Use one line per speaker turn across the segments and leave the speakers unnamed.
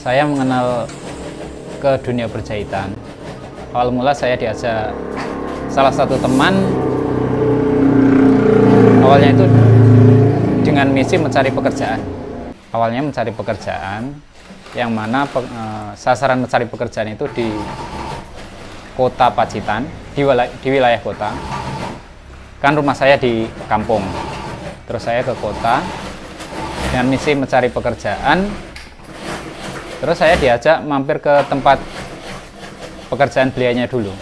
Saya mengenal ke dunia perjahitan. Awal mula saya diajak salah satu teman, awalnya itu dengan misi mencari pekerjaan. Awalnya mencari pekerjaan, yang mana sasaran mencari pekerjaan itu di kota Pacitan, di wilayah kota. Kan rumah saya di kampung, terus saya ke kota dengan misi mencari pekerjaan. Terus saya diajak mampir ke tempat pekerjaan beliaunya dulu.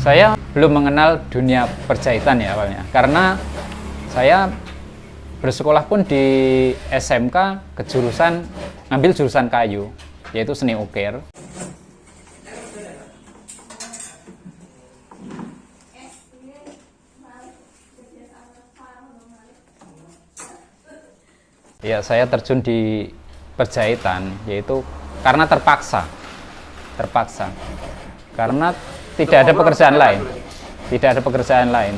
Saya belum mengenal dunia perjahitan ya awalnya, karena saya bersekolah pun di SMK ngambil jurusan kayu, yaitu seni ukir. Ya, saya terjun di perjahitan, yaitu karena terpaksa, karena tidak ada pekerjaan lain,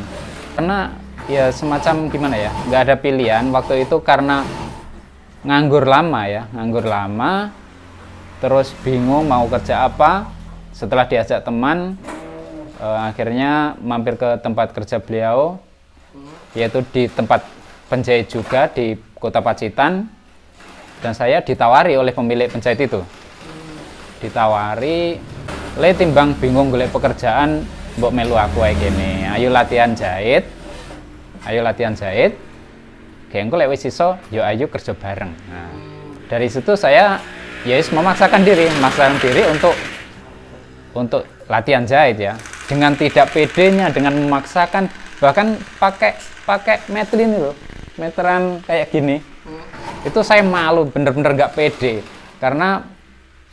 karena ya semacam gimana ya, nggak ada pilihan waktu itu karena nganggur lama, terus bingung mau kerja apa. Setelah diajak teman, akhirnya mampir ke tempat kerja beliau, yaitu di tempat penjahit juga di kota Pacitan. Dan saya ditawari oleh pemilik penjahit itu, le timbang bingung golek pekerjaan, mbok melu aku ae kene, ayo latihan jahit, gengko lek wis iso, yo ayo kerja bareng. Nah, dari situ saya ya memaksakan diri untuk latihan jahit ya, dengan tidak pedenya, dengan memaksakan, bahkan pakai meteran kayak gini. Itu saya malu, bener-bener gak pede, karena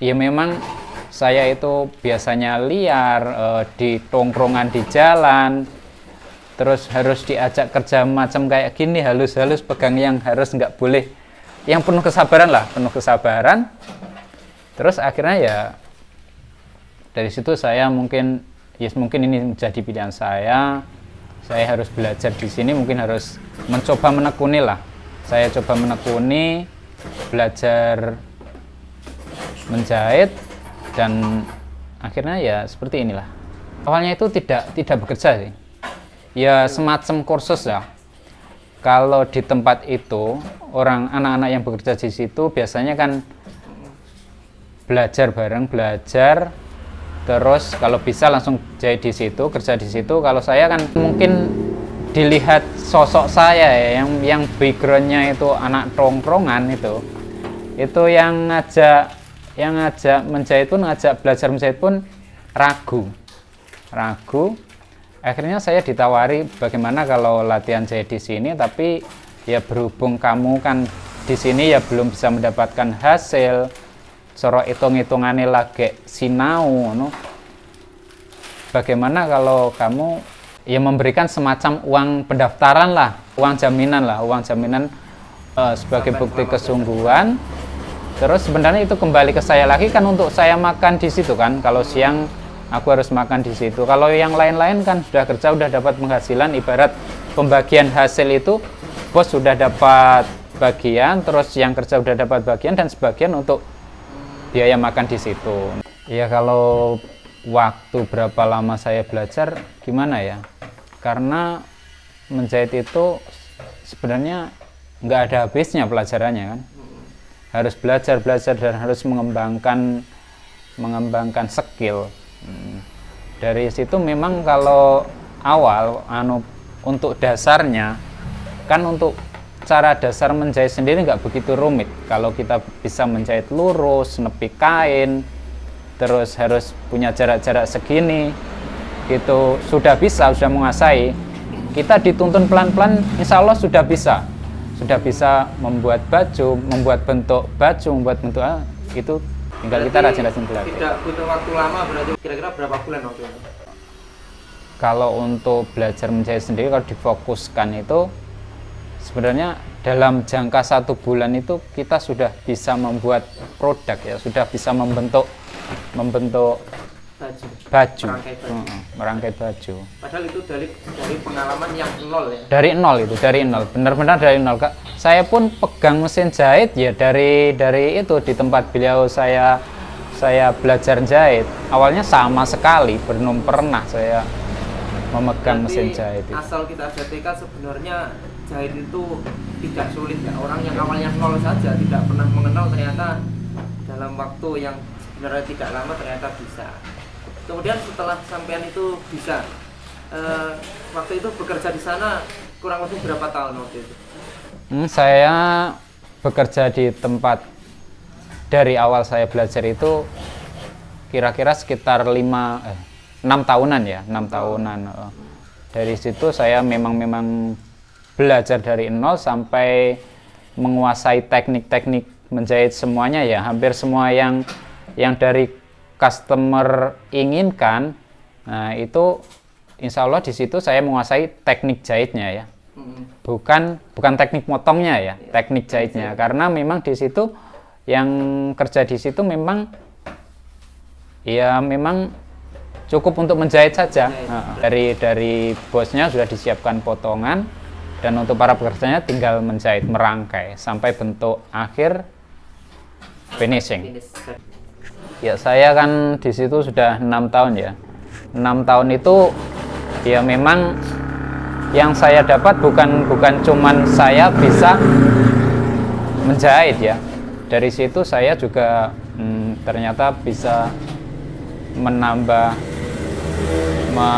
ya memang saya itu biasanya liar, di tongkrongan di jalan, terus harus diajak kerja macam kayak gini, halus-halus pegang yang harus nggak boleh, yang penuh kesabaran. Terus akhirnya ya dari situ saya mungkin ini menjadi pilihan saya harus belajar di sini, mungkin harus mencoba menekuni lah. Saya coba menekuni, belajar menjahit, dan akhirnya ya seperti inilah. Awalnya itu tidak bekerja sih, ya semacam kursus ya. Kalau di tempat itu anak-anak yang bekerja di situ biasanya kan belajar bareng, terus kalau bisa langsung jahit di situ, kerja di situ. Kalau saya kan mungkin dilihat sosok saya ya, yang backgroundnya itu anak tongkrongan, itu yang ngajak menjahit pun, ngajak belajar menjahit pun ragu. Akhirnya saya ditawari, bagaimana kalau latihan jahit di sini, tapi ya berhubung kamu kan di sini ya belum bisa mendapatkan hasil, coro hitung-hitungannya lagi sinau, bagaimana kalau kamu ya memberikan semacam uang pendaftaran lah, uang jaminan sebagai bukti kesungguhan. Terus sebenarnya itu kembali ke saya lagi kan, untuk saya makan di situ kan. Kalau siang aku harus makan di situ. Kalau yang lain-lain kan sudah kerja, sudah dapat penghasilan, ibarat pembagian hasil itu bos sudah dapat bagian, terus yang kerja sudah dapat bagian, dan sebagian untuk biaya makan di situ. Ya kalau waktu berapa lama saya belajar gimana ya, karena menjahit itu sebenarnya nggak ada habisnya pelajarannya kan, harus belajar dan harus mengembangkan skill. Dari situ memang kalau awal untuk dasarnya kan, untuk cara dasar menjahit sendiri nggak begitu rumit. Kalau kita bisa menjahit lurus, nepi kain, terus harus punya jarak-jarak segini, gitu sudah menguasai. Kita dituntun pelan-pelan, insya Allah sudah bisa membuat baju, membuat bentuk itu tinggal kita rajin-rajin belajar.
Tidak butuh waktu lama, berarti kira-kira berapa bulan waktu itu?
Kalau untuk belajar menjahit sendiri, kalau difokuskan itu sebenarnya dalam jangka 1 bulan itu kita sudah bisa membuat produk ya, sudah bisa membentuk baju, merangkai baju.
Padahal itu dari pengalaman yang nol ya?
Dari nol, benar-benar dari nol, Kak. saya pun pegang mesin jahit ya dari itu di tempat beliau saya belajar jahit. Awalnya sama sekali belum pernah saya memegang mesin jahit itu.
Asal kita ada tekad sebenarnya jahit itu tidak sulit ya. Orang yang awalnya nol saja tidak pernah mengenal ternyata dalam waktu yang sebenarnya tidak lama ternyata bisa. Kemudian setelah sampean itu bisa, waktu itu bekerja di sana kurang lebih berapa tahun waktu itu?
Saya bekerja di tempat dari awal saya belajar itu kira-kira sekitar 6 tahunan ya, 6 tahunan. Dari situ saya memang belajar dari nol sampai menguasai teknik-teknik menjahit semuanya ya, hampir semua yang dari customer inginkan. Nah, itu insya Allah di situ saya menguasai teknik jahitnya ya. Bukan teknik motongnya ya, teknik jahitnya. Karena memang di situ yang kerja di situ memang cukup untuk menjahit saja. Dari bosnya sudah disiapkan potongan dan untuk para pekerjanya tinggal menjahit, merangkai sampai bentuk akhir finishing. Ya, saya kan di situ sudah 6 tahun ya. 6 tahun itu ya memang yang saya dapat bukan cuman saya bisa menjahit ya. Dari situ saya juga ternyata bisa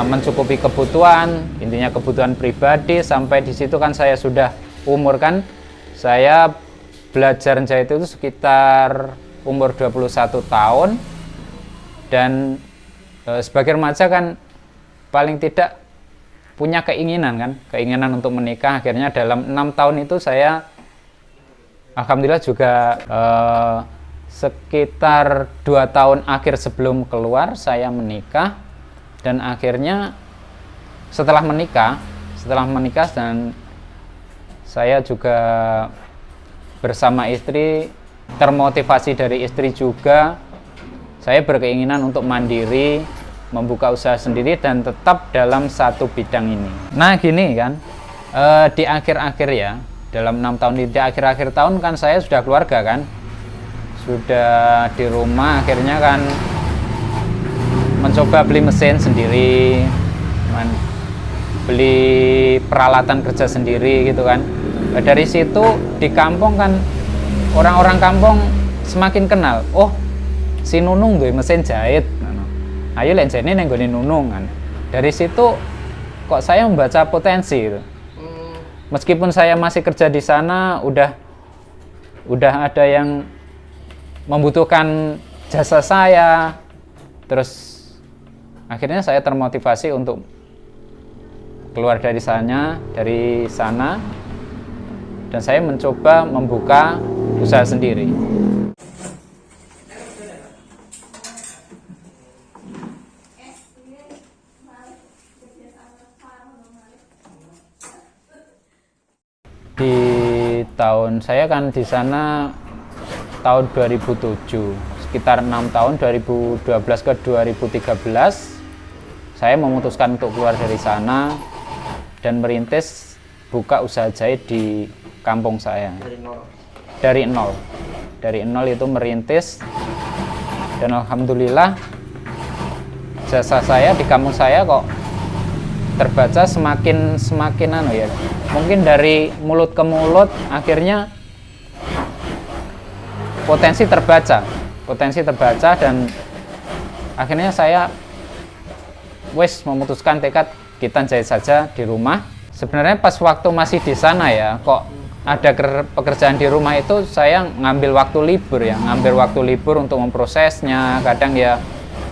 mencukupi kebutuhan, intinya kebutuhan pribadi. Sampai di situ kan saya sudah umur kan, saya belajar jahit itu sekitar umur 21 tahun. Dan sebagai remaja kan paling tidak punya keinginan untuk menikah. Akhirnya dalam 6 tahun itu saya alhamdulillah juga sekitar 2 tahun akhir sebelum keluar saya menikah. Dan akhirnya setelah menikah dan saya juga bersama istri, termotivasi dari istri juga, saya berkeinginan untuk mandiri, membuka usaha sendiri dan tetap dalam satu bidang ini. Nah gini kan, di akhir-akhir ya, dalam 6 tahun di akhir-akhir tahun kan saya sudah keluarga kan, sudah di rumah, akhirnya kan mencoba beli mesin sendiri, beli peralatan kerja sendiri gitu kan. Dari situ di kampung kan orang-orang kampung semakin kenal, oh si Nunung tuh mesin jahit. Ayo lenjene neng gone Nunung kan. Dari situ kok saya membaca potensi gitu. Meskipun saya masih kerja di sana, udah ada yang membutuhkan jasa saya. Terus akhirnya saya termotivasi untuk keluar dari sana dan saya mencoba membuka usaha sendiri. Di tahun saya kan di sana tahun 2007, sekitar 6 tahun 2012 ke 2013 saya memutuskan untuk keluar dari sana dan merintis buka usaha jahit di kampung saya. Dari nol itu merintis, dan alhamdulillah jasa saya di kampung saya kok terbaca semakin ya. Mungkin dari mulut ke mulut akhirnya potensi terbaca dan akhirnya saya memutuskan tekad kita jahit saja di rumah. Sebenarnya pas waktu masih di sana ya, kok ada pekerjaan di rumah itu saya ngambil waktu libur untuk memprosesnya. Kadang ya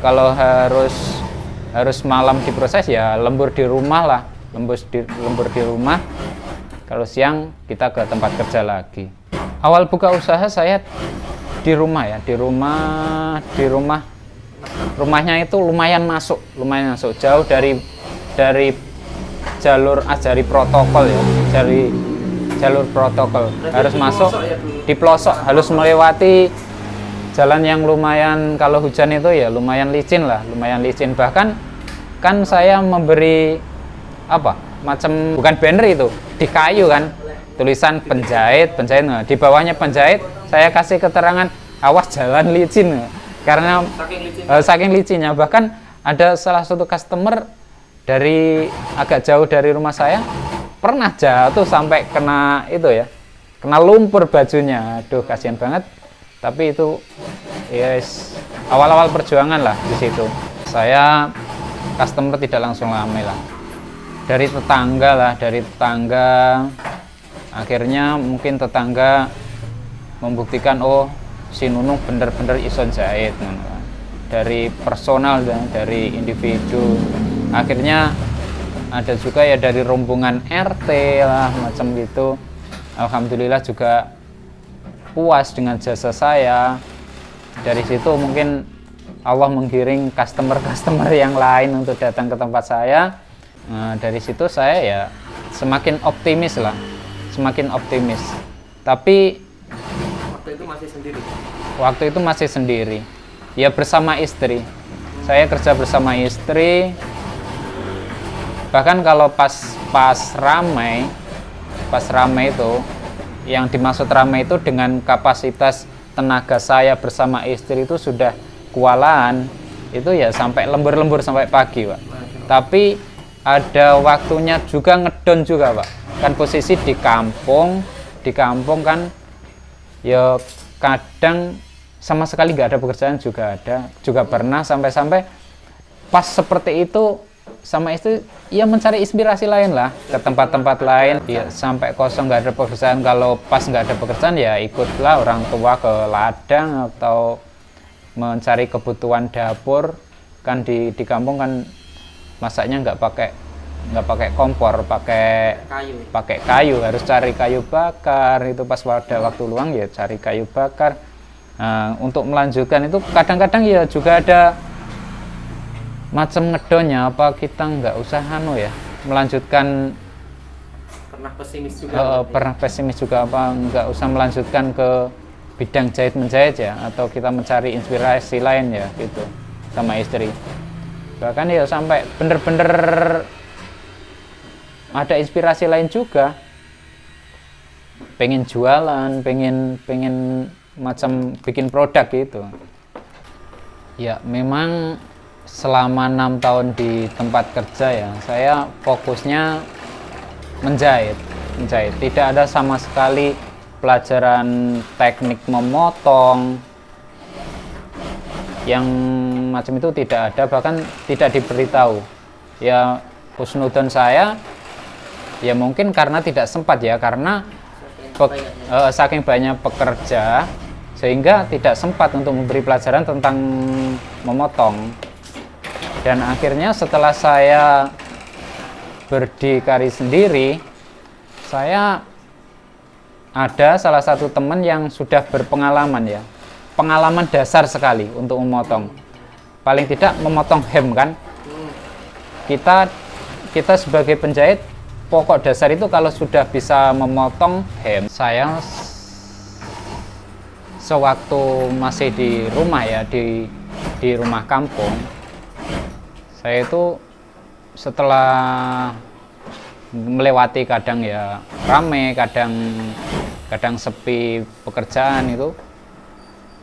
kalau harus malam diproses ya lembur di rumah. Kalau siang kita ke tempat kerja lagi. Awal buka usaha saya di rumah ya, rumahnya itu lumayan masuk jauh dari jalur protokol ya, jalur protokol. Harus masuk di pelosok, harus melewati jalan yang lumayan, kalau hujan itu ya lumayan licin. Bahkan kan saya memberi macam bukan banner itu di kayu kan, tulisan penjahit. Nah, di bawahnya penjahit saya kasih keterangan awas jalan licin, karena saking licinnya. Bahkan ada salah satu customer dari agak jauh dari rumah saya pernah jatuh sampai kena itu ya, kena lumpur bajunya. Aduh, kasihan banget. Tapi itu yes, awal-awal perjuangan lah di situ. Saya customer tidak langsung ramai lah, dari tetangga. Akhirnya mungkin tetangga membuktikan, oh si Nunung bener-bener ison jahit. Dari personal dan dari individu. Akhirnya ada juga ya dari rombongan RT lah macam gitu. Alhamdulillah juga puas dengan jasa saya. Dari situ mungkin Allah menggiring customer yang lain untuk datang ke tempat saya. Nah, dari situ saya ya semakin optimis lah, semakin optimis. Tapi waktu itu masih sendiri. Ya bersama istri. Saya kerja bersama istri. Bahkan kalau pas ramai itu, yang dimaksud ramai itu dengan kapasitas tenaga saya bersama istri itu sudah kewalahan, itu ya sampai lembur-lembur sampai pagi, Pak. Tapi ada waktunya juga ngedon juga, Pak. Kan posisi di kampung kan ya kadang sama sekali nggak ada pekerjaan juga pernah sampai pas seperti itu sama istri ya mencari inspirasi lain lah ke tempat-tempat lain ya, sampai kosong nggak ada pekerjaan. Kalau pas nggak ada pekerjaan ya ikutlah orang tua ke ladang atau mencari kebutuhan dapur. Kan di kampung kan masaknya nggak pakai kompor, pakai kayu, harus cari kayu bakar. Itu pas ada waktu luang ya cari kayu bakar. Nah, untuk melanjutkan itu kadang-kadang ya juga ada macam ngedonnya, apa kita nggak usah melanjutkan. Pernah pesimis juga apa nggak usah melanjutkan ke bidang jahit menjahit ya, atau kita mencari inspirasi lain ya gitu sama istri. Bahkan ya sampai bener-bener ada inspirasi lain juga, pengen jualan, pengen macam bikin produk gitu. Ya memang selama 6 tahun di tempat kerja ya saya fokusnya menjahit. Tidak ada sama sekali pelajaran teknik memotong yang macam itu, tidak ada, bahkan tidak diberitahu. Ya husnudon saya ya mungkin karena tidak sempat ya, karena saking banyak pekerja sehingga tidak sempat untuk memberi pelajaran tentang memotong. Dan akhirnya setelah saya berdikari sendiri, saya ada salah satu teman yang sudah berpengalaman ya, pengalaman dasar sekali untuk memotong. Paling tidak memotong hem kan. Kita sebagai penjahit, pokok dasar itu kalau sudah bisa memotong hem. Saya sewaktu masih di rumah ya, di rumah kampung, saya itu setelah melewati kadang ya rame, kadang sepi pekerjaan itu,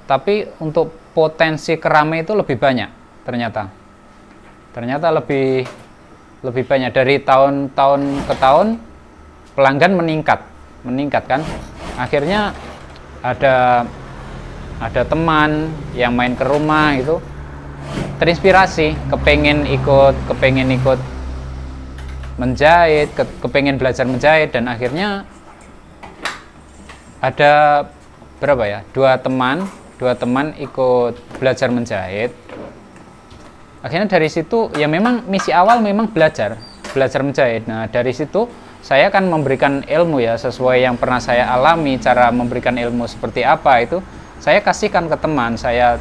tapi untuk potensi kerame itu lebih banyak ternyata lebih banyak. Dari tahun ke tahun pelanggan meningkat kan. Akhirnya ada teman yang main ke rumah itu terinspirasi, kepengen ikut menjahit, kepengen belajar menjahit. Dan akhirnya ada berapa ya, dua teman ikut belajar menjahit. Akhirnya dari situ ya memang misi awal memang belajar menjahit. Nah dari situ saya akan memberikan ilmu ya sesuai yang pernah saya alami. Cara memberikan ilmu seperti apa itu saya kasihkan ke teman saya,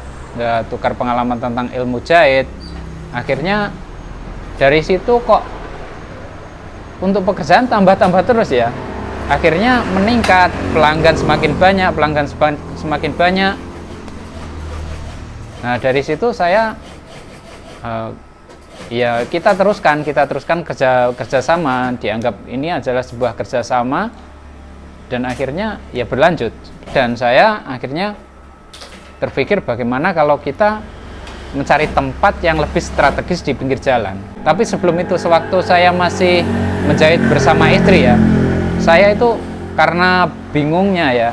tukar pengalaman tentang ilmu jahit. Akhirnya dari situ kok untuk pekerjaan tambah terus ya. Akhirnya meningkat, pelanggan semakin banyak. Nah dari situ saya ya kita teruskan kerjasama. Dianggap ini adalah sebuah kerjasama dan akhirnya ya berlanjut. Dan saya akhirnya terpikir bagaimana kalau kita mencari tempat yang lebih strategis di pinggir jalan. Tapi sebelum itu, sewaktu saya masih menjahit bersama istri ya, saya itu karena bingungnya ya,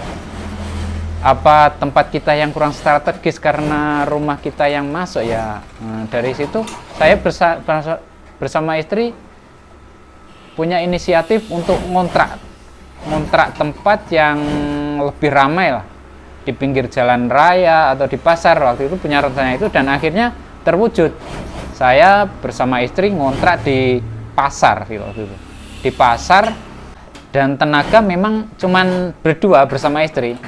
apa tempat kita yang kurang strategis karena rumah kita yang masuk ya. Dari situ saya bersama istri punya inisiatif untuk ngontrak tempat yang lebih ramai lah, di pinggir jalan raya atau di pasar. Waktu itu punya rencana itu, dan akhirnya terwujud. Saya bersama istri ngontrak di pasar gitu. Di pasar, dan tenaga memang cuman berdua bersama istri.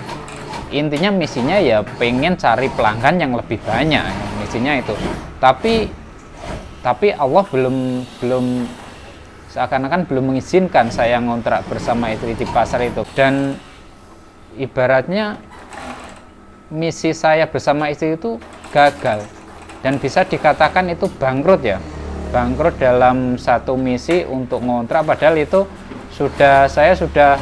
Intinya misinya ya pengen cari pelanggan yang lebih banyak, misinya itu. Tapi Allah belum seakan-akan belum mengizinkan saya ngontrak bersama istri di pasar itu. Dan ibaratnya misi saya bersama istri itu gagal, dan bisa dikatakan itu bangkrut ya, bangkrut dalam satu misi untuk ngontrak, padahal itu saya sudah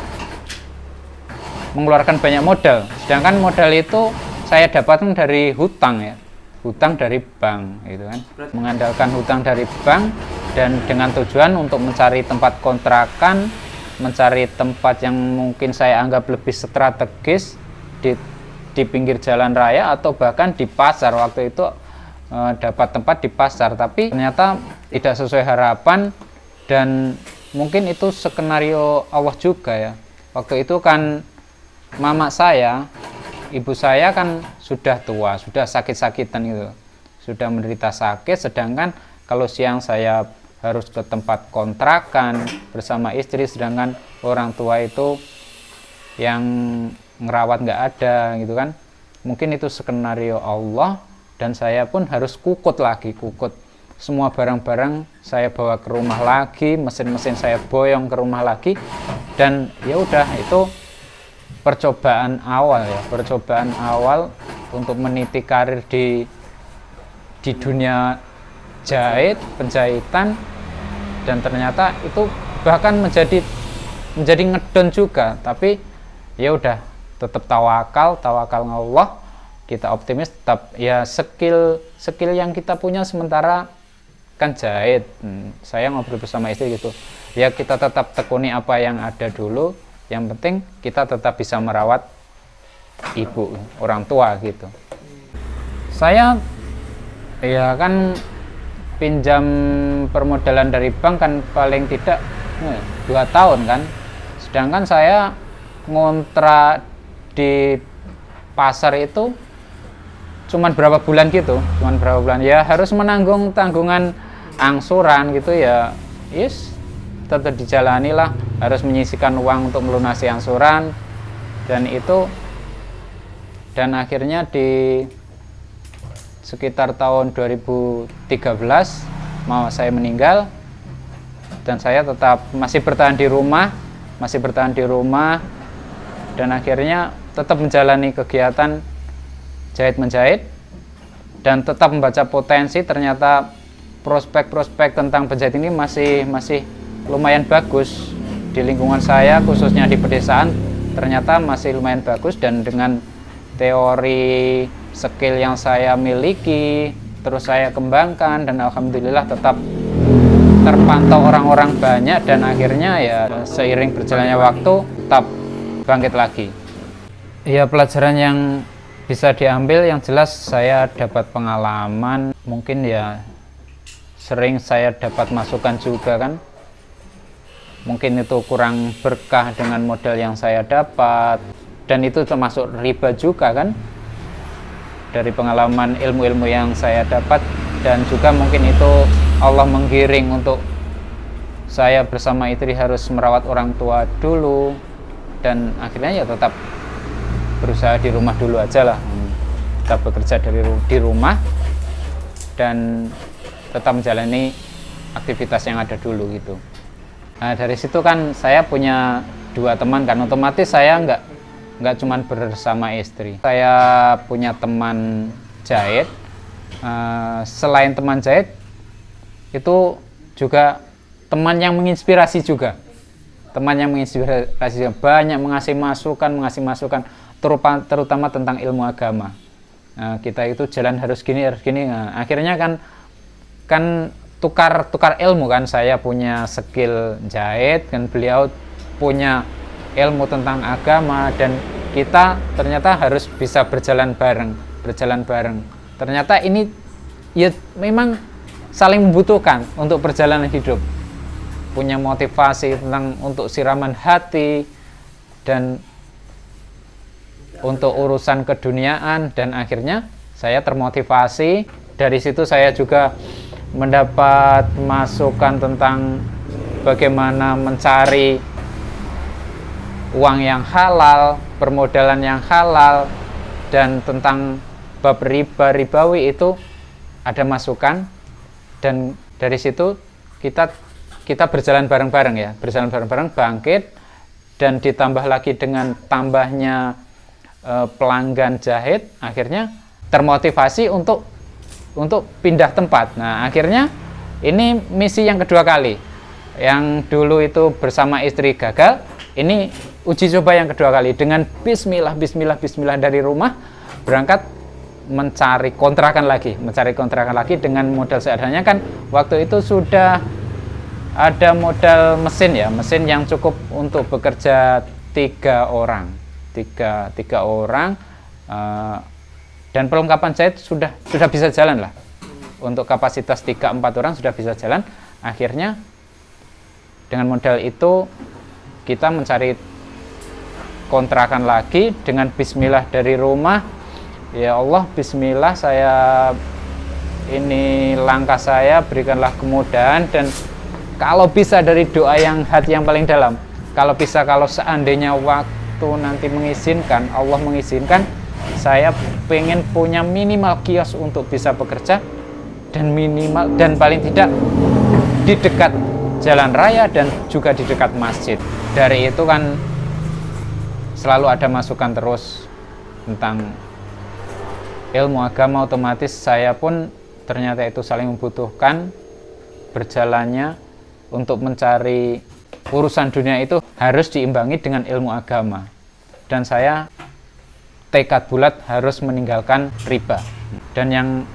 mengeluarkan banyak modal, sedangkan modal itu saya dapatkan dari hutang ya, hutang dari bank gitu kan, mengandalkan hutang dari bank, dan dengan tujuan untuk mencari tempat kontrakan, mencari tempat yang mungkin saya anggap lebih strategis di pinggir jalan raya atau bahkan di pasar. Waktu itu dapat tempat di pasar, tapi ternyata tidak sesuai harapan, dan mungkin itu skenario Allah juga ya. Waktu itu kan mama saya, ibu saya kan sudah tua, sudah sakit-sakitan gitu, sudah menderita sakit, sedangkan kalau siang saya harus ke tempat kontrakan bersama istri, sedangkan orang tua itu yang ngerawat nggak ada gitu kan. Mungkin itu skenario Allah, dan saya pun harus kukut semua barang-barang saya bawa ke rumah lagi, mesin-mesin saya boyong ke rumah lagi. Dan ya udah, itu percobaan awal untuk meniti karir di dunia penjahitan. Dan ternyata itu bahkan menjadi ngedon juga, tapi ya udah, tetap tawakal Allah, kita optimis, tetap ya skill yang kita punya sementara kan jahit. Saya ngobrol bersama istri gitu, ya kita tetap tekuni apa yang ada dulu, yang penting kita tetap bisa merawat ibu, orang tua gitu. Saya ya kan pinjam permodalan dari bank kan paling tidak 2 tahun kan, sedangkan saya ngontrak di pasar itu cuman berapa bulan ya, harus menanggung tanggungan angsuran gitu ya, tetap dijalani lah, harus menyisihkan uang untuk melunasi angsuran. Dan akhirnya di sekitar tahun 2013 mau saya meninggal, dan saya tetap masih bertahan di rumah, dan akhirnya tetap menjalani kegiatan jahit-menjahit, dan tetap membaca potensi. Ternyata prospek tentang penjahit ini masih lumayan bagus di lingkungan saya, khususnya di pedesaan. Ternyata masih lumayan bagus, dan dengan teori skill yang saya miliki terus saya kembangkan, dan alhamdulillah tetap terpantau orang-orang banyak, dan akhirnya ya seiring berjalannya waktu tetap bangkit lagi. Ya, pelajaran yang bisa diambil yang jelas saya dapat pengalaman, mungkin ya sering saya dapat masukan juga kan, mungkin itu kurang berkah dengan modal yang saya dapat, dan itu termasuk riba juga kan, dari pengalaman ilmu-ilmu yang saya dapat. Dan juga mungkin itu Allah menggiring untuk saya bersama istri harus merawat orang tua dulu, dan akhirnya ya tetap berusaha di rumah dulu aja lah, tetap bekerja di rumah, dan tetap menjalani aktivitas yang ada dulu gitu. Nah, dari situ kan saya punya 2 teman kan, otomatis saya nggak cuman bersama istri, saya punya teman jahit. Selain teman jahit, itu juga teman yang menginspirasi juga. teman yang menginspirasi, banyak mengasih masukan terutama tentang ilmu agama. Nah, kita itu jalan harus gini. Nah, akhirnya kan tukar ilmu kan, saya punya skill jahit kan, beliau punya ilmu tentang agama, dan kita ternyata harus bisa berjalan bareng. Ternyata ini ya memang saling membutuhkan untuk perjalanan hidup. Punya motivasi untuk siraman hati dan untuk urusan keduniaan, dan akhirnya saya termotivasi. Dari situ saya juga mendapat masukan tentang bagaimana mencari uang yang halal, permodalan yang halal, dan tentang bab ribawi itu ada masukan. Dan dari situ kita berjalan bareng-bareng ya, bangkit, dan ditambah lagi dengan tambahnya pelanggan jahit, akhirnya termotivasi untuk pindah tempat. Nah, akhirnya ini misi yang kedua kali. Yang dulu itu bersama istri gagal, ini uji coba yang kedua kali dengan bismillah dari rumah berangkat mencari kontrakan lagi dengan modal seadanya. Kan waktu itu sudah ada modal mesin yang cukup untuk bekerja tiga orang, dan perlengkapan jahit sudah bisa jalan lah. Untuk kapasitas 3-4 orang sudah bisa jalan. Akhirnya dengan modal itu kita mencari kontrakan lagi dengan bismillah dari rumah. Ya Allah, bismillah, ini langkah saya, berikanlah kemudahan, dan kalau bisa dari doa yang hati yang paling dalam, kalau seandainya waktu nanti mengizinkan, Allah mengizinkan, saya pengen punya minimal kios untuk bisa bekerja, dan paling tidak di dekat jalan raya dan juga di dekat masjid. Dari itu kan selalu ada masukan terus tentang ilmu agama, otomatis saya pun ternyata itu saling membutuhkan. Berjalannya untuk mencari urusan dunia itu harus diimbangi dengan ilmu agama, dan saya tekad bulat harus meninggalkan riba. Dan yang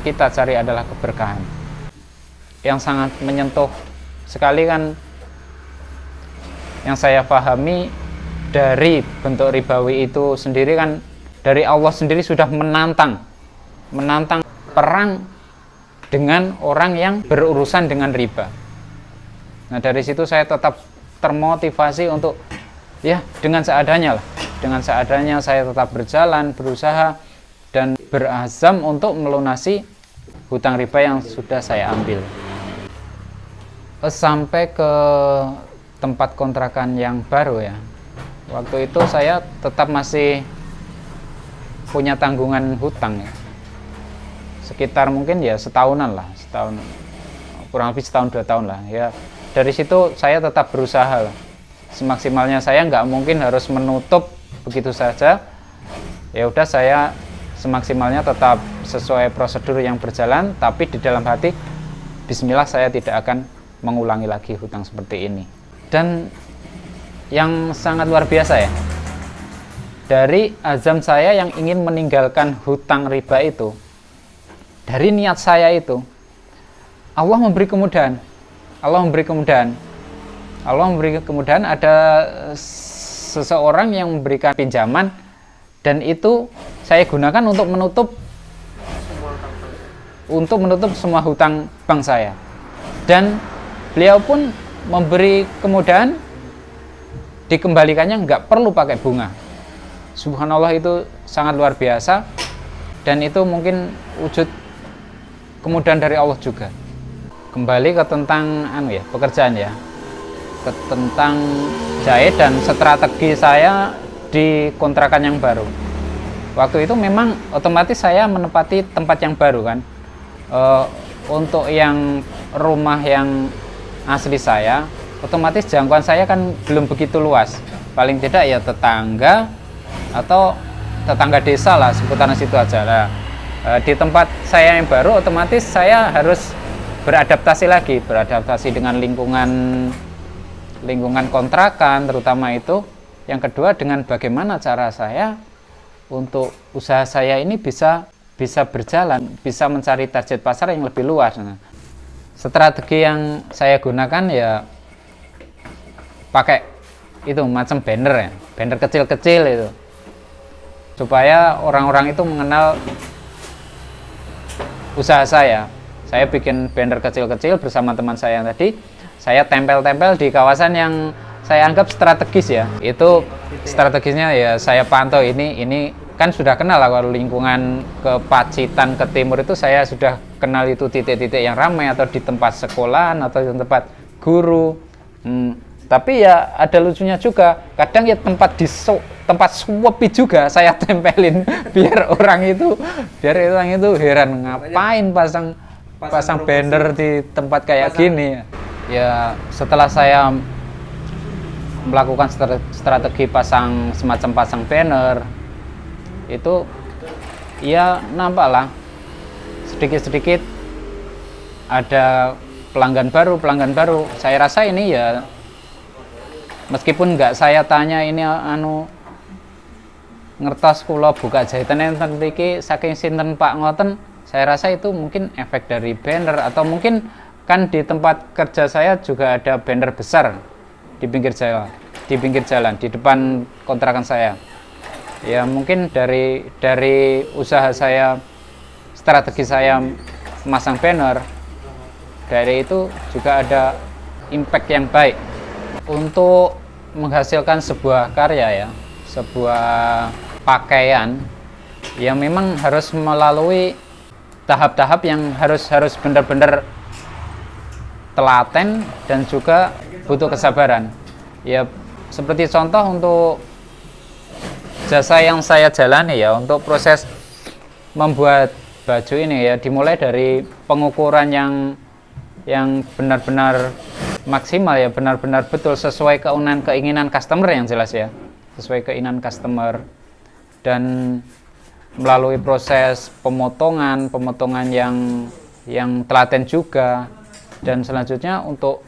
kita cari adalah keberkahan. Yang sangat menyentuh sekali kan, yang saya pahami dari bentuk ribawi itu sendiri kan, dari Allah sendiri sudah menantang perang dengan orang yang berurusan dengan riba. Nah, dari situ saya tetap termotivasi untuk ya dengan seadanya saya tetap berjalan, berusaha, dan berazam untuk melunasi hutang riba yang sudah saya ambil. Sampai ke tempat kontrakan yang baru ya, waktu itu saya tetap masih punya tanggungan hutang ya, sekitar mungkin ya setahun, kurang lebih setahun 2 tahun lah ya. Dari situ saya tetap berusaha lah, semaksimalnya. Saya nggak mungkin harus menutup begitu saja. Ya udah, saya semaksimalnya tetap sesuai prosedur yang berjalan, tapi di dalam hati bismillah, saya tidak akan mengulangi lagi hutang seperti ini. Dan yang sangat luar biasa ya, dari azam saya yang ingin meninggalkan hutang riba itu, dari niat saya itu, Allah memberi kemudahan. Ada seseorang yang memberikan pinjaman, dan itu saya gunakan untuk menutup semua hutang bank saya. Dan beliau pun memberi kemudahan, dikembalikannya nggak perlu pakai bunga. Subhanallah, itu sangat luar biasa, dan itu mungkin wujud kemudahan dari Allah juga. Kembali ke tentang pekerjaan ya, ke tentang jahit dan strategi saya di kontrakan yang baru. Waktu itu memang otomatis saya menempati tempat yang baru kan. Untuk yang rumah yang asli saya, otomatis jangkauan saya kan belum begitu luas. Paling tidak ya tetangga atau tetangga desa lah, seputaran situ aja lah. Di tempat saya yang baru, otomatis saya harus beradaptasi dengan lingkungan lingkungan kontrakan terutama itu. Yang kedua dengan bagaimana cara saya untuk usaha saya ini bisa berjalan, bisa mencari target pasar yang lebih luas. Nah, strategi yang saya gunakan ya pakai itu macam banner ya, banner kecil-kecil itu, supaya orang-orang itu mengenal usaha saya. Saya bikin banner kecil-kecil bersama teman saya yang tadi, saya tempel-tempel di kawasan yang saya anggap strategis ya. Itu strategisnya ya saya pantau, ini kan sudah kenal lah kalau lingkungan ke Pacitan, ke timur itu saya sudah kenal itu titik-titik yang ramai atau di tempat sekolahan atau di tempat guru. Tapi ya ada lucunya juga, kadang ya tempat suapi juga saya tempelin biar orang itu heran, ngapain pasang banner di tempat kayak gini. Ya setelah saya melakukan strategi semacam pasang banner itu, ya nampaklah sedikit-sedikit ada pelanggan baru. Saya rasa ini ya, meskipun nggak saya tanya ini ngertos kula buka jahitan enten mriki saking sinten Pak ngoten, saya rasa itu mungkin efek dari banner, atau mungkin kan di tempat kerja saya juga ada banner besar di pinggir jalan di depan kontrakan saya. Ya mungkin dari usaha saya, strategi saya memasang banner, dari itu juga ada impact yang baik untuk menghasilkan sebuah karya ya, sebuah pakaian yang memang harus melalui tahap-tahap yang harus benar-benar telaten dan juga butuh kesabaran. Ya seperti contoh untuk jasa yang saya jalani ya, untuk proses membuat baju ini ya, dimulai dari pengukuran yang benar-benar maksimal ya, benar-benar betul sesuai keinginan customer yang jelas ya, sesuai keinginan customer, dan melalui proses pemotongan yang telaten juga. Dan selanjutnya untuk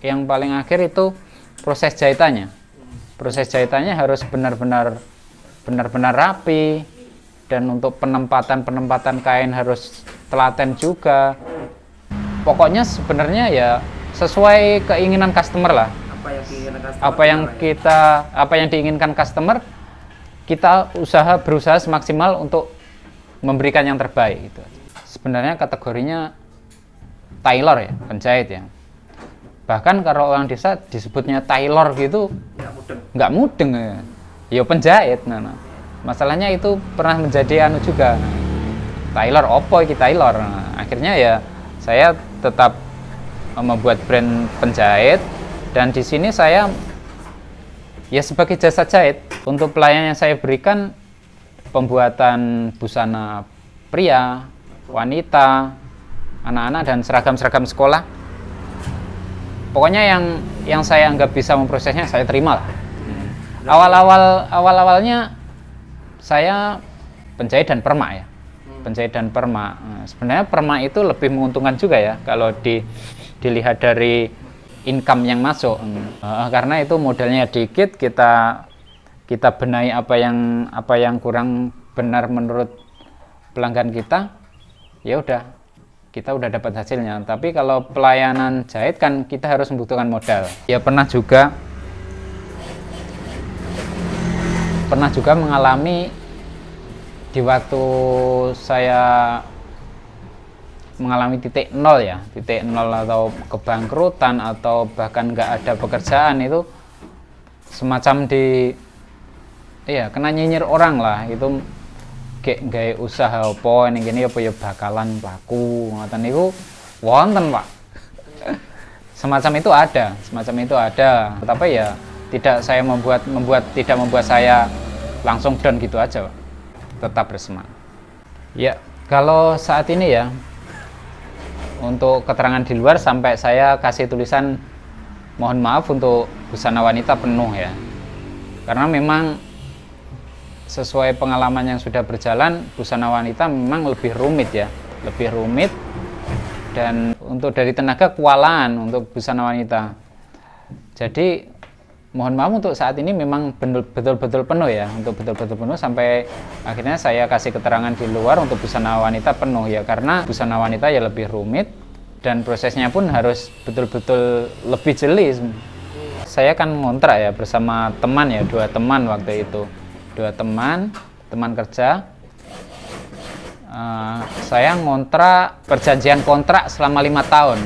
yang paling akhir itu proses jahitannya. Proses jahitannya harus benar-benar rapi, dan untuk penempatan kain harus telaten juga. Pokoknya sebenarnya ya sesuai keinginan customer lah. Apa yang diinginkan customer, kita berusaha semaksimal untuk memberikan yang terbaik gitu. Sebenarnya kategorinya tailor ya, penjahit ya. Bahkan kalau orang desa disebutnya tailor gitu nggak mudeng ya. Ya penjahit. Nah, masalahnya itu pernah menjadi juga. Tailor opo iki tailor. Nah, akhirnya ya saya tetap membuat brand penjahit, dan di sini saya ya sebagai jasa jahit. Untuk pelayanan yang saya berikan pembuatan busana pria, wanita, anak-anak, dan seragam sekolah. Pokoknya yang saya anggap bisa memprosesnya saya terima lah. Awalnya saya penjahit dan permak ya. Penjahit dan permak. Nah, sebenarnya permak itu lebih menguntungkan juga ya kalau dilihat dari income yang masuk. Karena itu modalnya dikit, kita benahi apa yang kurang benar menurut pelanggan kita, ya udah, kita udah dapat hasilnya. Tapi kalau pelayanan jahit kan kita harus membutuhkan modal. Ya pernah juga mengalami di waktu saya mengalami titik nol atau kebangkrutan atau bahkan nggak ada pekerjaan, itu semacam kena nyinyir orang lah, itu gawe usaha apa ning kene apa ya bakalan laku ngoten niku wonten Pak. Semacam itu ada, tapi ya tidak membuat saya langsung down gitu aja Pak. Tetap bersemangat. Ya, kalau saat ini ya untuk keterangan di luar sampai saya kasih tulisan mohon maaf untuk busana wanita penuh ya. Karena memang sesuai pengalaman yang sudah berjalan, busana wanita memang lebih rumit ya, dan untuk dari tenaga kewalahan untuk busana wanita. Jadi mohon maaf untuk saat ini memang betul-betul penuh ya, untuk betul-betul penuh sampai akhirnya saya kasih keterangan di luar untuk busana wanita penuh ya, karena busana wanita ya lebih rumit dan prosesnya pun harus betul-betul lebih jeli. Saya kan ngontrak ya bersama teman ya, 2 teman waktu itu, 2 teman kerja. Saya ngontrak, perjanjian kontrak selama 5 tahun,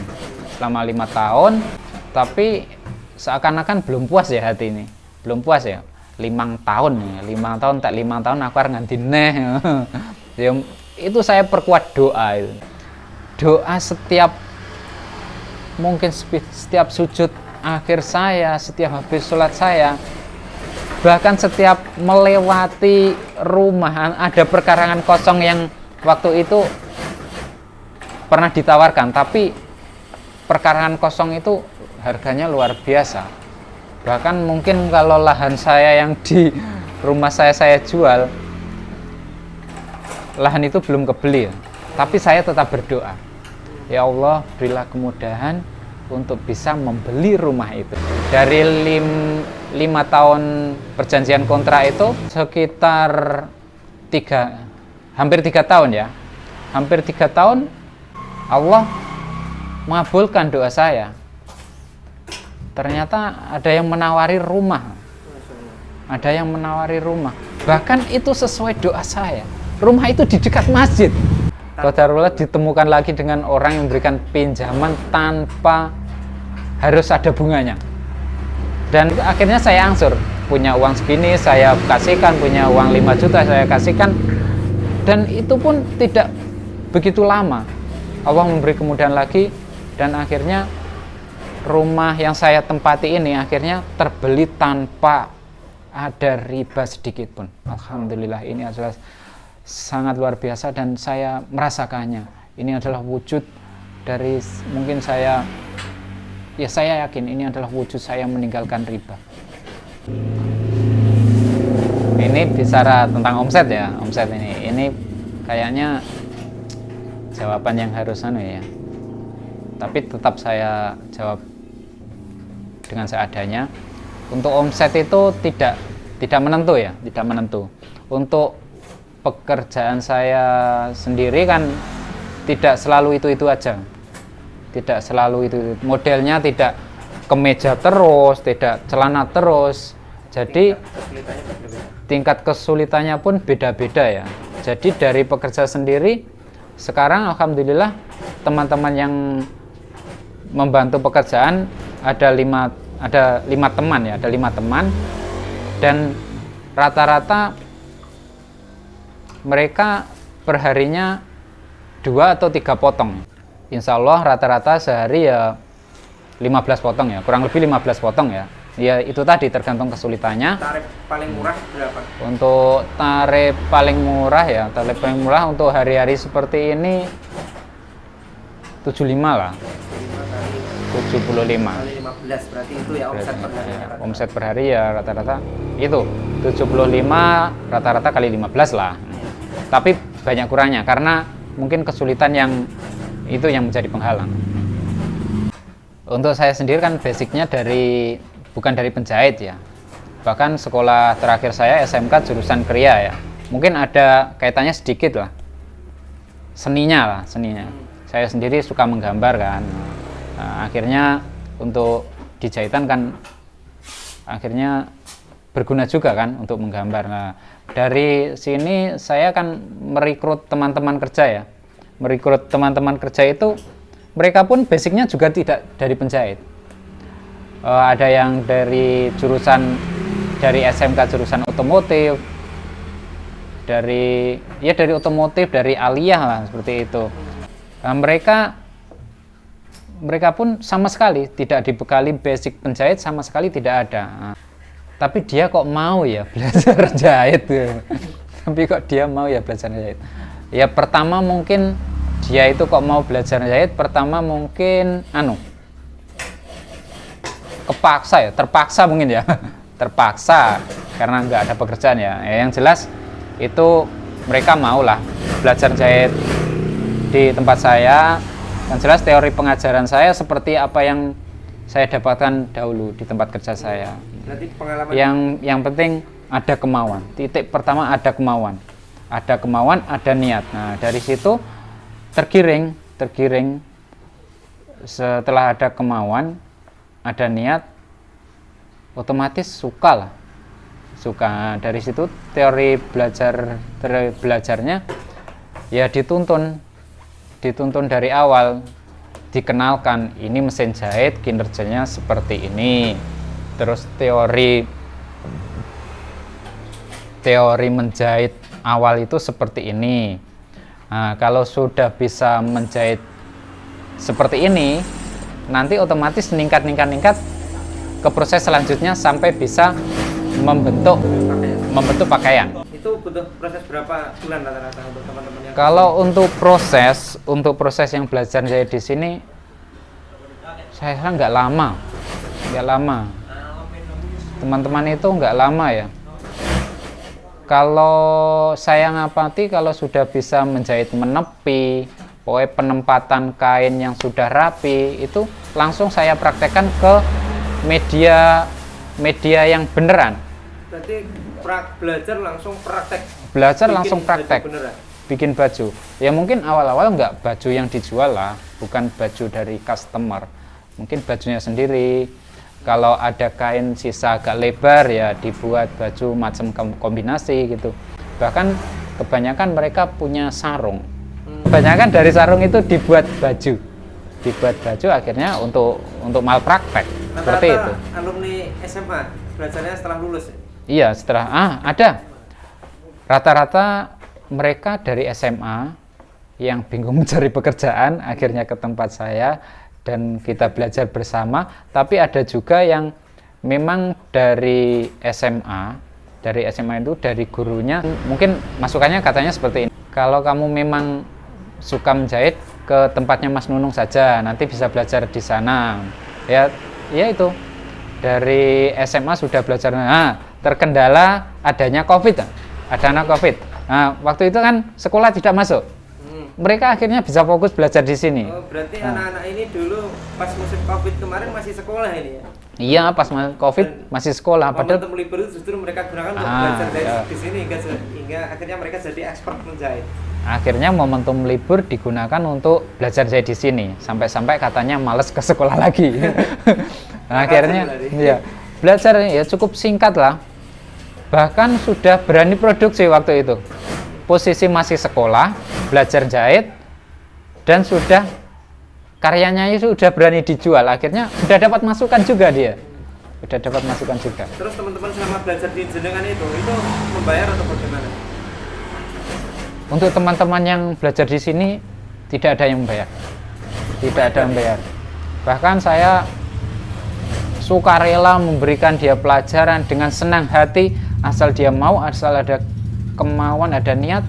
tapi seakan-akan belum puas ya hati ini, belum puas ya, 5 tahun tak 5 tahun aku harus nganti neh. Ya, itu saya perkuat doa itu. Doa setiap sujud akhir saya, setiap habis sholat saya, bahkan setiap melewati rumah ada perkarangan kosong yang waktu itu pernah ditawarkan, tapi perkarangan kosong itu harganya luar biasa. Bahkan mungkin kalau lahan saya yang di rumah saya jual, lahan itu belum kebeli ya. Tapi saya tetap berdoa, ya Allah berilah kemudahan untuk bisa membeli rumah itu. Dari 5 tahun perjanjian kontrak itu sekitar hampir 3 tahun ya. Hampir 3 tahun Allah mengabulkan doa saya. Ternyata ada yang menawari rumah. Bahkan itu sesuai doa saya. Rumah itu di dekat masjid. Qadarullah ditemukan lagi dengan orang yang memberikan pinjaman tanpa harus ada bunganya. Dan akhirnya saya angsur. Punya uang segini saya kasihkan, punya uang 5 juta saya kasihkan. Dan itu pun tidak begitu lama. Allah memberi kemudahan lagi dan akhirnya rumah yang saya tempati ini akhirnya terbeli tanpa ada riba sedikit pun. Alhamdulillah, ini adalah sangat luar biasa dan saya merasakannya. Ini adalah wujud dari mungkin saya yakin ini adalah wujud saya meninggalkan riba. Ini bicara tentang omset ya, omset ini. Ini kayaknya jawaban yang harus ya. Tapi tetap saya jawab dengan seadanya. Untuk omset itu tidak menentu ya, tidak menentu. Untuk pekerjaan saya sendiri kan tidak selalu itu aja. Tidak selalu itu. Modelnya tidak kemeja terus, tidak celana terus. Jadi tingkat kesulitannya pun beda-beda ya. Jadi dari pekerja sendiri sekarang alhamdulillah teman-teman yang membantu pekerjaan ada 5 teman ya, ada 5 teman dan rata-rata mereka perharinya 2 atau 3 potong. Insya Allah rata-rata sehari ya 15 potong ya, kurang lebih 15 potong ya. Ya itu tadi tergantung kesulitannya.
Tarif paling murah berapa?
Untuk tarif paling murah untuk hari-hari seperti ini 75 lah. 75
kali 15 berarti itu ya omset per hari.
Omset per hari ya rata-rata itu 75 rata-rata kali 15 lah. Tapi banyak kurangnya karena mungkin kesulitan yang itu yang menjadi penghalang. Untuk saya sendiri kan basicnya bukan dari penjahit ya. Bahkan sekolah terakhir saya SMK jurusan Kriya ya. Mungkin ada kaitannya sedikit lah. Seninya. Saya sendiri suka menggambar kan. Nah, akhirnya untuk di jahitan kan akhirnya berguna juga kan untuk menggambar. Nah, dari sini saya kan merekrut teman-teman kerja ya. Merekrut teman-teman kerja itu mereka pun basicnya juga tidak dari penjahit. Ada yang dari SMK jurusan otomotif, dari otomotif, dari aliyah lah seperti itu. Nah, mereka pun sama sekali tidak dibekali basic penjahit, sama sekali tidak ada. Nah, tapi dia kok mau ya belajar jahit tapi kok dia mau ya belajar jahit. Ya pertama mungkin dia itu kok mau belajar jahit, pertama mungkin terpaksa mungkin ya. Terpaksa karena nggak ada pekerjaan ya. Yang jelas itu mereka maulah belajar jahit di tempat saya. Yang jelas teori pengajaran saya seperti apa yang saya dapatkan dahulu di tempat kerja saya.
Berarti pengalaman
Yang penting ada kemauan. Titik pertama ada kemauan. Ada kemauan, ada niat. Nah, dari situ tergiring. Setelah ada kemauan, ada niat, otomatis suka lah. Suka. Dari situ teori belajarnya ya dituntun dari awal, dikenalkan ini mesin jahit kinerjanya seperti ini, terus teori menjahit awal itu seperti ini. Nah, kalau sudah bisa menjahit seperti ini, nanti otomatis meningkat ke proses selanjutnya sampai bisa membentuk pakaian.
Itu butuh proses berapa bulan rata-rata untuk teman-teman yang
Kalau untuk proses yang belajar jahit di sini, saya rasa nggak lama. Teman-teman itu nggak lama ya. Kalau saya ngapati kalau sudah bisa menjahit menepi, pokoknya penempatan kain yang sudah rapi, itu langsung saya praktekkan ke media yang beneran.
Berarti belajar langsung
praktek bikin baju. Ya mungkin awal-awal nggak baju yang dijual lah, bukan baju dari customer, mungkin bajunya sendiri. Kalau ada kain sisa agak lebar ya dibuat baju macam kombinasi gitu. Bahkan kebanyakan mereka punya sarung. Kebanyakan dari sarung itu dibuat baju akhirnya untuk malpraktek. Seperti itu.
Alumni SMA belajarnya setelah lulus ya?
Iya, ada. Rata-rata mereka dari SMA yang bingung mencari pekerjaan akhirnya ke tempat saya dan kita belajar bersama. Tapi ada juga yang memang dari SMA itu dari gurunya mungkin masukannya katanya seperti ini. Kalau kamu memang suka menjahit, ke tempatnya Mas Nunung saja, nanti bisa belajar di sana. Ya itu. Dari SMA sudah belajar. Nah, terkendala adanya COVID. Nah, waktu itu kan sekolah tidak masuk. Mereka akhirnya bisa fokus belajar di sini.
Oh, berarti anak-anak ini dulu pas musim COVID kemarin masih sekolah ini ya?
Iya, pas COVID masih sekolah.
Padahal momentum libur itu justru mereka gunakan untuk belajar di sini hingga akhirnya mereka jadi expert menjahit.
Akhirnya momentum libur digunakan untuk belajar jahit di sini. Sampai-sampai katanya males ke sekolah lagi. Nah, akhirnya ya belajar ya cukup singkat lah. Bahkan sudah berani produksi waktu itu. Posisi masih sekolah, belajar jahit, dan sudah karyanya itu sudah berani dijual. Akhirnya sudah dapat masukan juga dia. Terus
teman-teman selama belajar di jenengan itu membayar atau bagaimana?
Untuk teman-teman yang belajar di sini tidak ada yang membayar. Bahkan saya sukarela memberikan dia pelajaran dengan senang hati, asal dia mau, asal ada kemauan, ada niat,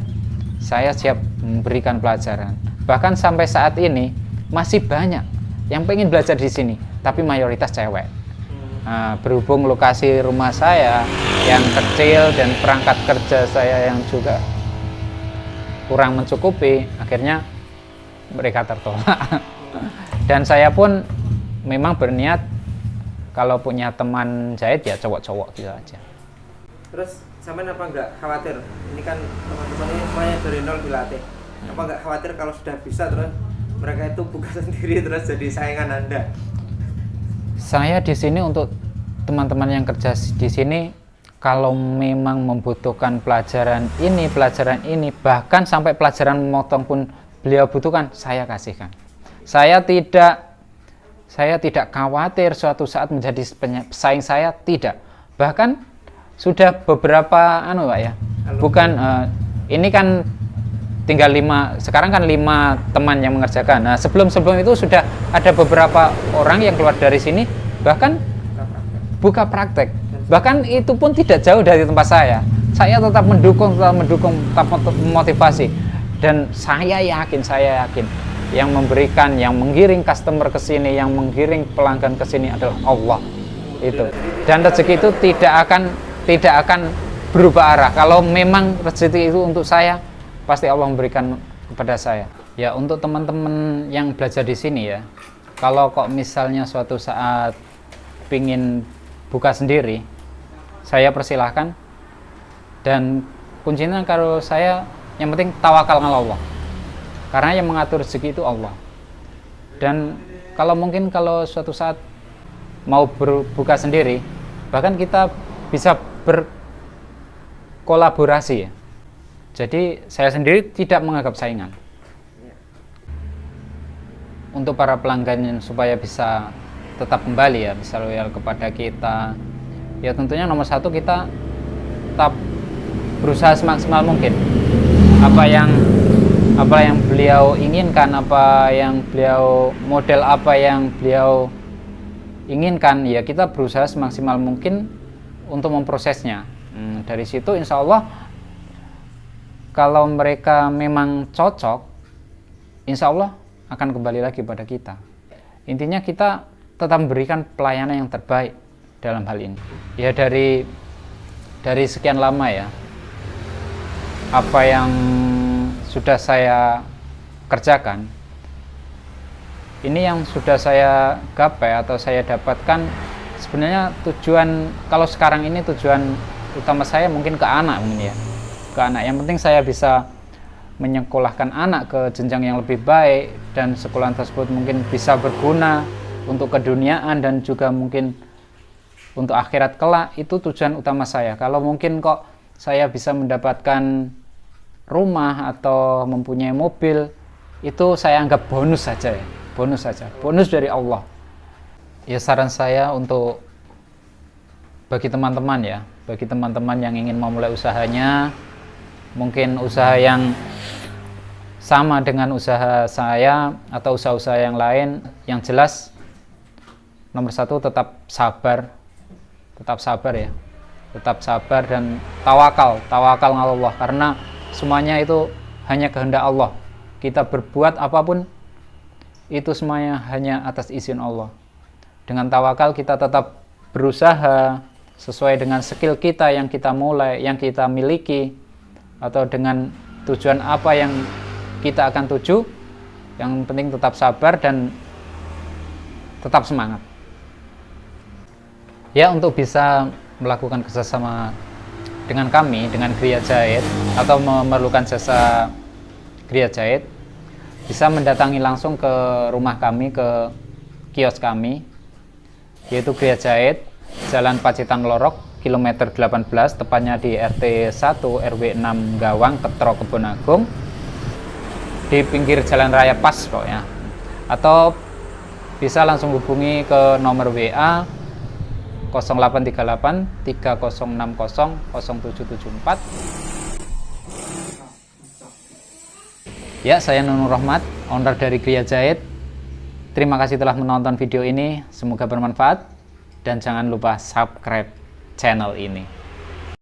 saya siap memberikan pelajaran. Bahkan sampai saat ini masih banyak yang pengen belajar di sini, tapi mayoritas cewek. Nah, berhubung lokasi rumah saya yang kecil dan perangkat kerja saya yang juga kurang mencukupi, akhirnya mereka tertolak. Dan saya pun memang berniat kalau punya teman jahit ya cowok-cowok gitu aja.
Terus sampean apa enggak khawatir? Ini kan teman-teman ini semuanya dari nol dilatih. Apa enggak khawatir kalau sudah bisa terus mereka itu buka sendiri terus jadi saingan Anda?
Saya di sini untuk teman-teman yang kerja di sini, kalau memang membutuhkan pelajaran ini, bahkan sampai pelajaran memotong pun beliau butuhkan, saya kasihkan. Saya tidak khawatir suatu saat menjadi pesaing saya, tidak. Bahkan sudah beberapa Pak ya. Bukan ini kan tinggal 5, sekarang kan 5 teman yang mengerjakan. Nah, sebelum itu sudah ada beberapa orang yang keluar dari sini bahkan buka praktek. Bahkan itu pun tidak jauh dari tempat saya. Saya tetap mendukung, tetap memotivasi. Dan saya yakin yang memberikan, yang menggiring customer ke sini, yang menggiring pelanggan ke sini adalah Allah. Itu. Dan rezeki itu tidak akan berubah arah. Kalau memang rezeki itu untuk saya, pasti Allah memberikan kepada saya. Ya, untuk teman-teman yang belajar di sini ya, kalau kok misalnya suatu saat pingin buka sendiri, saya persilahkan. Dan kuncinya kalau saya yang penting tawakal sama Allah, karena yang mengatur rezeki itu Allah. Dan kalau mungkin kalau suatu saat mau berbuka sendiri, bahkan kita bisa berkolaborasi ya. Jadi saya sendiri tidak menganggap saingan. Untuk para pelanggan supaya bisa tetap kembali ya, bisa loyal kepada kita, ya tentunya nomor satu kita tetap berusaha semaksimal mungkin. Apa yang beliau inginkan, apa yang beliau model apa yang beliau inginkan, ya kita berusaha semaksimal mungkin untuk memprosesnya. Dari situ insya Allah kalau mereka memang cocok, insya Allah akan kembali lagi pada kita. Intinya kita tetap memberikan pelayanan yang terbaik dalam hal ini. Ya dari sekian lama ya, apa yang sudah saya kerjakan, ini yang sudah saya gapai atau saya dapatkan. Sebenarnya tujuan, kalau sekarang ini tujuan utama saya mungkin ke anak mungkin ya, ke anak. Yang penting saya bisa menyekolahkan anak ke jenjang yang lebih baik, dan sekolah tersebut mungkin bisa berguna untuk keduniaan dan juga mungkin untuk akhirat kelak. Itu tujuan utama saya. Kalau mungkin kok saya bisa mendapatkan rumah atau mempunyai mobil, itu saya anggap bonus saja ya, bonus saja, bonus dari Allah. Ya saran saya untuk bagi teman-teman ya, bagi teman-teman yang ingin memulai usahanya, mungkin usaha yang sama dengan usaha saya atau usaha-usaha yang lain, yang jelas nomor satu tetap sabar ya, tetap sabar dan tawakal Allah, karena semuanya itu hanya kehendak Allah. Kita berbuat apapun itu semuanya hanya atas izin Allah. Dengan tawakal kita tetap berusaha sesuai dengan skill kita yang kita mulai, yang kita miliki, atau dengan tujuan apa yang kita akan tuju. Yang penting tetap sabar dan tetap semangat. Ya, untuk bisa melakukan kerjasama dengan kami, dengan Gria Jahit, atau memerlukan jasa Gria Jahit, bisa mendatangi langsung ke rumah kami, ke kios kami, yaitu Gria Jahit, Jalan Pacitan Lorok, kilometer 18, tepatnya di RT 1 RW 6 Gawang, Ketro, Kebon Agung, di pinggir jalan raya pas pokoknya. Atau bisa langsung hubungi ke nomor WA 0838 3060 0774. Ya, saya Nunur Rahmat, owner dari Gria Jahit. Terima kasih telah menonton video ini, semoga bermanfaat, dan jangan lupa subscribe channel ini.